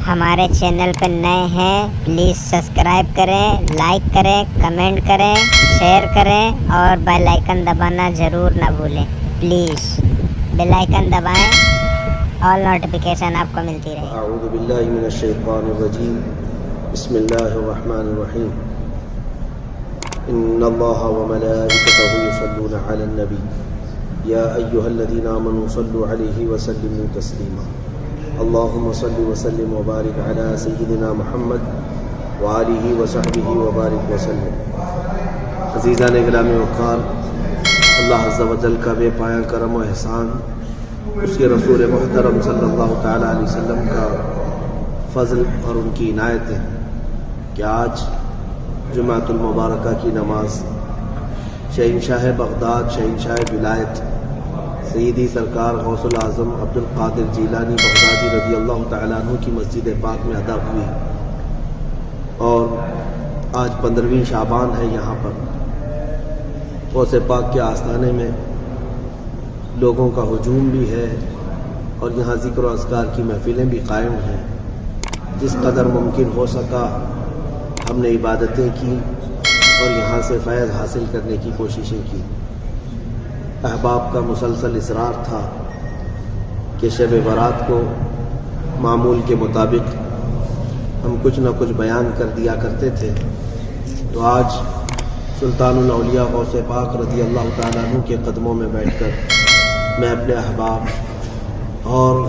ہمارے چینل پر نئے ہیں پلیز سبسکرائب کریں، لائک کریں، کمنٹ کریں، شیئر کریں اور بیل آئیکن دبانا ضرور نہ بھولیں۔ پلیز بیل آئیکن دبائیں، آل نوٹیفیکیشن آپ کو ملتی رہے۔ اعوذ باللہ من الشیطان الرجیم، بسم اللہ الرحمن الرحیم۔ ان اللہ وملائکتہ یصلون علی النبی یا ایہا الذین آمنوا صلوا علیہ وسلموا تسلیما۔ اللہم صل وسلم وبارک علی سیدنا محمد وآلہ وصحبہ وبارک وسلم۔ عزیزان گرامی وقار، اللہ عز و جل کا بے پایہ کرم و احسان، اس کے رسول محترم صلی اللہ تعالیٰ علیہ وسلم کا فضل اور ان کی عنایت ہے کہ آج جمعۃ المبارکہ کی نماز شہنشاہ بغداد، شہنشاہ ولایت سیدی سرکار غوث الاعظم عبد القادر جیلانی بغدادی رضی اللہ تعالیٰ عنہ کی مسجد پاک میں ادا ہوئی، اور آج 15ویں شعبان ہے۔ یہاں پر غوث پاک کے آستانے میں لوگوں کا ہجوم بھی ہے اور یہاں ذکر و اذکار کی محفلیں بھی قائم ہیں۔ جس قدر ممکن ہو سکا ہم نے عبادتیں کی اور یہاں سے فیض حاصل کرنے کی کوششیں کی۔ احباب کا مسلسل اصرار تھا کہ شب برات کو معمول کے مطابق ہم کچھ نہ کچھ بیان کر دیا کرتے تھے، تو آج سلطان الاولیاء غوث پاک رضی اللہ تعالیٰ عنہ کے قدموں میں بیٹھ کر میں اپنے احباب اور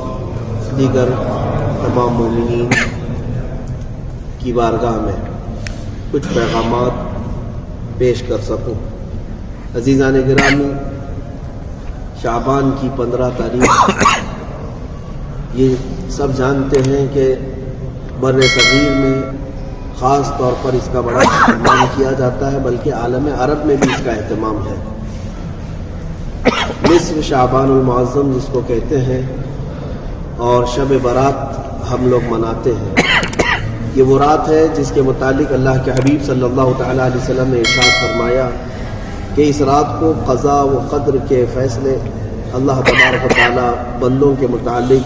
دیگر تمام مومنین کی بارگاہ میں کچھ پیغامات پیش کر سکوں۔ عزیزان گرامی، شعبان کی 15 تاریخ یہ سب جانتے ہیں کہ بر صغیر میں خاص طور پر اس کا بڑا اہتمام کیا جاتا ہے، بلکہ عالم عرب میں بھی اس کا اہتمام ہے۔ نصف شعبان المعظم جس کو کہتے ہیں، اور شب برات ہم لوگ مناتے ہیں۔ یہ وہ رات ہے جس کے متعلق اللہ کے حبیب صلی اللہ تعالیٰ علیہ وسلم نے ارشاد فرمایا کہ اس رات کو قضاء و قدر کے فیصلے اللہ تبارک و تعالیٰ بندوں کے متعلق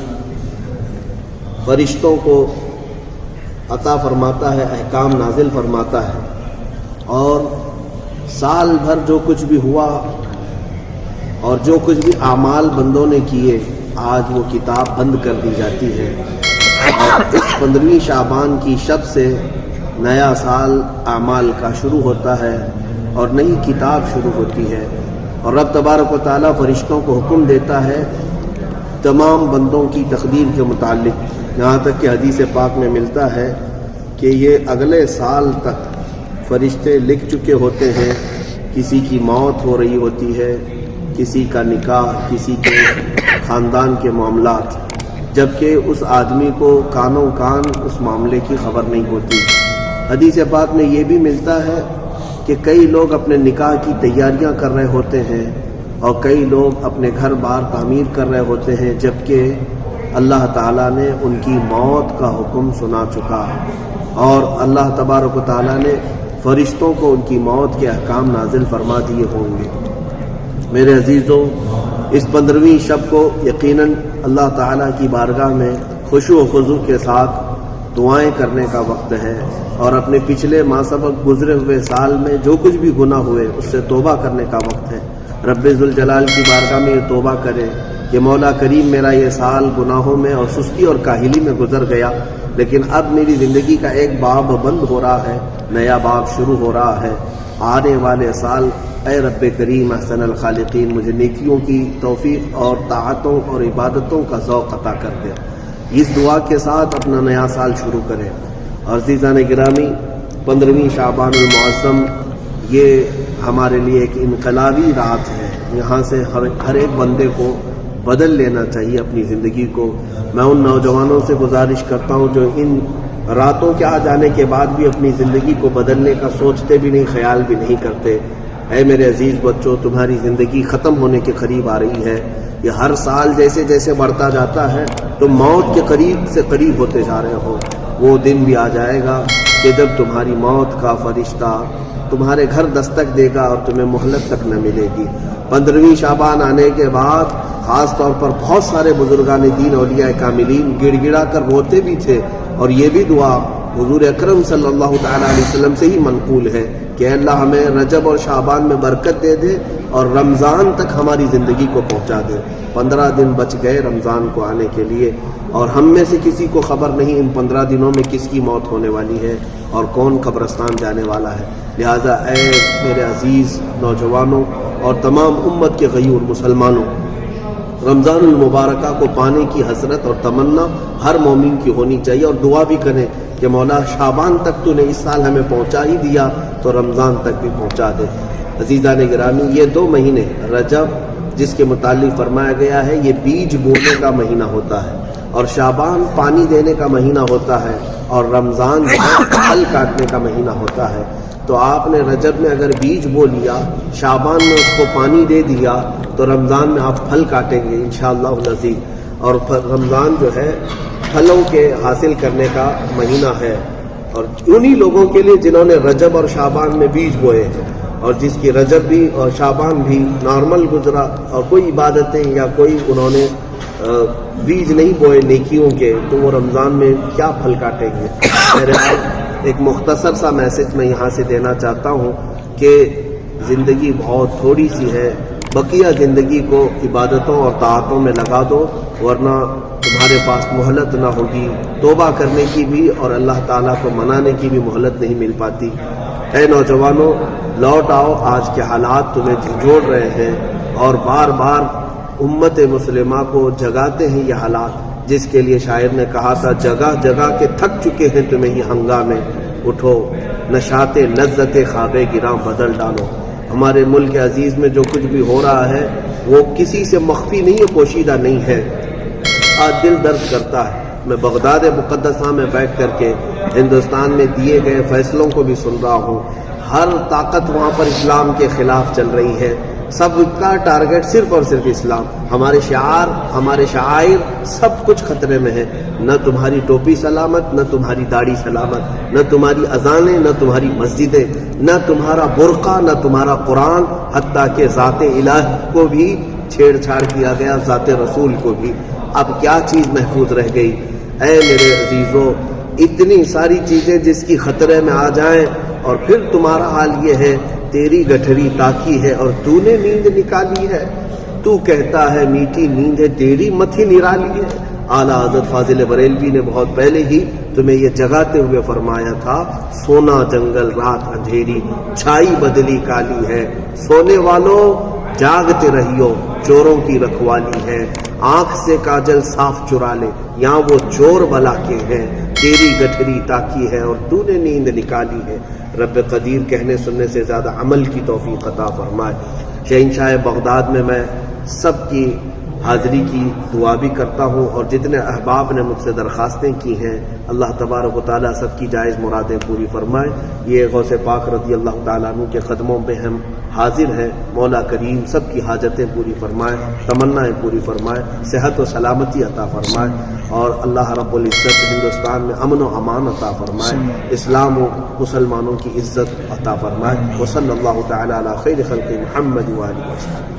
فرشتوں کو عطا فرماتا ہے، احکام نازل فرماتا ہے، اور سال بھر جو کچھ بھی ہوا اور جو کچھ بھی اعمال بندوں نے کیے آج وہ کتاب بند کر دی جاتی ہے، اور اس 15ویں شعبان کی شب سے نیا سال اعمال کا شروع ہوتا ہے اور نئی کتاب شروع ہوتی ہے، اور رب تبارک و تعالیٰ فرشتوں کو حکم دیتا ہے تمام بندوں کی تقدیر کے متعلق، یہاں تک کہ حدیث پاک میں ملتا ہے کہ یہ اگلے سال تک فرشتے لکھ چکے ہوتے ہیں۔ کسی کی موت ہو رہی ہوتی ہے، کسی کا نکاح، کسی کے خاندان کے معاملات، جبکہ اس آدمی کو کانوں کان اس معاملے کی خبر نہیں ہوتی۔ حدیث پاک میں یہ بھی ملتا ہے کہ کئی لوگ اپنے نکاح کی تیاریاں کر رہے ہوتے ہیں اور کئی لوگ اپنے گھر بار تعمیر کر رہے ہوتے ہیں، جبکہ اللہ تعالیٰ نے ان کی موت کا حکم سنا چکا، اور اللہ تبارک و تعالیٰ نے فرشتوں کو ان کی موت کے احکام نازل فرما دیے ہوں گے۔ میرے عزیزوں، اس 15ویں شب کو یقیناً اللہ تعالیٰ کی بارگاہ میں خشوع و خضوع کے ساتھ دعائیں کرنے کا وقت ہے، اور اپنے پچھلے ماہ سبق گزرے ہوئے سال میں جو کچھ بھی گناہ ہوئے اس سے توبہ کرنے کا وقت ہے۔ رب ذوالجلال کی بارگاہ میں یہ توبہ کرے کہ مولا کریم میرا یہ سال گناہوں میں اور سستی اور کاہلی میں گزر گیا، لیکن اب میری زندگی کا ایک باب بند ہو رہا ہے، نیا باب شروع ہو رہا ہے۔ آنے والے سال اے رب کریم احسن الخالقین مجھے نیکیوں کی توفیق اور طاعتوں اور عبادتوں کا ذوق عطا کر دے۔ اس دعا کے ساتھ اپنا نیا سال شروع کریں۔ اور عزیزان گرامی، 15ویں شعبان المعظم یہ ہمارے لیے ایک انقلابی رات ہے۔ یہاں سے ہر ایک بندے کو بدل لینا چاہیے اپنی زندگی کو۔ میں ان نوجوانوں سے گزارش کرتا ہوں جو ان راتوں کے آ جانے کے بعد بھی اپنی زندگی کو بدلنے کا سوچتے بھی نہیں، خیال بھی نہیں کرتے۔ اے میرے عزیز بچوں، تمہاری زندگی ختم ہونے کے قریب آ رہی ہے۔ یہ ہر سال جیسے جیسے بڑھتا جاتا ہے تم موت کے قریب سے قریب ہوتے جا رہے ہو۔ وہ دن بھی آ جائے گا کہ جب تمہاری موت کا فرشتہ تمہارے گھر دستک دے گا اور تمہیں مہلت تک نہ ملے گی۔ 15ویں شعبان آنے کے بعد خاص طور پر بہت سارے بزرگان دین اولیاء کاملین گڑ گڑا کر روتے بھی تھے، اور یہ بھی دعا حضور اکرم صلی اللہ تعالیٰ علیہ وسلم سے ہی منقول ہے کہ اے اللہ ہمیں رجب اور شعبان میں برکت دے دے اور رمضان تک ہماری زندگی کو پہنچا دے۔ 15 دن بچ گئے رمضان کو آنے کے لیے، اور ہم میں سے کسی کو خبر نہیں ان 15 دنوں میں کس کی موت ہونے والی ہے اور کون قبرستان جانے والا ہے۔ لہٰذا اے میرے عزیز نوجوانوں اور تمام امت کے غیور مسلمانوں، رمضان المبارکہ کو پانے کی حسرت اور تمنا ہر مومن کی ہونی چاہیے، اور دعا بھی کریں کہ مولا شعبان تک تو نے اس سال ہمیں پہنچا ہی دیا تو رمضان تک بھی پہنچا دے۔ عزیزان گرامی، یہ 2 مہینے رجب جس کے متعلق فرمایا گیا ہے یہ بیج بونے کا مہینہ ہوتا ہے، اور شعبان پانی دینے کا مہینہ ہوتا ہے، اور رمضان پھل کاٹنے کا مہینہ ہوتا ہے۔ تو آپ نے رجب میں اگر بیج بو لیا، شعبان میں اس کو پانی دے دیا، تو رمضان میں آپ پھل کاٹیں گے انشاءاللہ العزیز۔ اور رمضان جو ہے پھلوں کے حاصل کرنے کا مہینہ ہے، اور انہی لوگوں کے لیے جنہوں نے رجب اور شعبان میں بیج بوئے ہیں، اور جس کی رجب بھی اور شعبان بھی نارمل گزرا اور کوئی عبادتیں یا کوئی انہوں نے بیج نہیں بوئے نیکیوں کے، تو وہ رمضان میں کیا پھل کاٹیں گے۔ میرے ایک مختصر سا میسج میں یہاں سے دینا چاہتا ہوں کہ زندگی بہت تھوڑی سی ہے، بقیہ زندگی کو عبادتوں اور طاعتوں میں لگا دو، ورنہ تمہارے پاس مہلت نہ ہوگی توبہ کرنے کی بھی، اور اللہ تعالیٰ کو منانے کی بھی مہلت نہیں مل پاتی۔ اے نوجوانوں، لوٹ آؤ، آج کے حالات تمہیں جھنجھوڑ رہے ہیں، اور بار بار امت مسلمہ کو جگاتے ہیں یہ حالات، جس کے لیے شاعر نے کہا تھا جگہ جگہ کے تھک چکے ہیں تمہیں یہ ہنگامے، اٹھو نشاط لذت خواب گراں بدل ڈالو۔ ہمارے ملک عزیز میں جو کچھ بھی ہو رہا ہے وہ کسی سے مخفی نہیں ہے، پوشیدہ نہیں ہے۔ آج دل درد کرتا ہے، میں بغداد مقدسہ میں بیٹھ کر کے ہندوستان میں دیے گئے فیصلوں کو بھی سن رہا ہوں۔ ہر طاقت وہاں پر اسلام کے خلاف چل رہی ہے، سب کا ٹارگٹ صرف اور صرف اسلام۔ ہمارے شعار، ہمارے شعائر سب کچھ خطرے میں ہے، نہ تمہاری ٹوپی سلامت، نہ تمہاری داڑھی سلامت، نہ تمہاری اذانیں، نہ تمہاری مسجدیں، نہ تمہارا برقع، نہ تمہارا قرآن، حتیٰ کہ ذات الہ کو بھی چھیڑ چھاڑ کیا گیا، ذات رسول کو بھی۔ اب کیا چیز محفوظ رہ گئی؟ اے میرے عزیزو، اتنی ساری چیزیں جس کی خطرے میں آ جائیں، اور پھر تمہارا حال یہ ہے تیری گٹھڑی تاکی ہے اور تو نے نیند نکالی ہے، تو کہتا ہے میٹھی نیند ہے تیری متھی نرالی ہے۔ اعلیٰ حضرت فاضل بریلوی نے بہت پہلے ہی تمہیں یہ جگاتے ہوئے فرمایا تھا، سونا جنگل رات اندھیری چھائی بدلی کالی ہے، سونے والوں جاگتے رہیو چوروں کی رکھوالی ہے، آنکھ سے کاجل صاف چرا لے یہاں وہ چور بلا کے ہیں، تیری گٹھری تاکی ہے اور تو نے نیند نکالی ہے۔ رب قدیر کہنے سننے سے زیادہ عمل کی توفیق عطا فرمائے۔ شہنشاہ بغداد میں سب کی حاضری کی دعا بھی کرتا ہوں، اور جتنے احباب نے مجھ سے درخواستیں کی ہیں اللہ تبارک و تعالیٰ سب کی جائز مرادیں پوری فرمائے۔ یہ غوث پاک رضی اللہ تعالیٰ عنہ کے قدموں پہ ہم حاضر ہیں، مولا کریم سب کی حاجتیں پوری فرمائے، تمنائیں پوری فرمائے، صحت و سلامتی عطا فرمائے، اور اللہ رب العزت ہندوستان میں امن و امان عطا فرمائے، اسلام و مسلمانوں کی عزت عطا فرمائے۔ وصلی اللہ تعالیٰ علی خیر خلق محمد وآلہ وسلم۔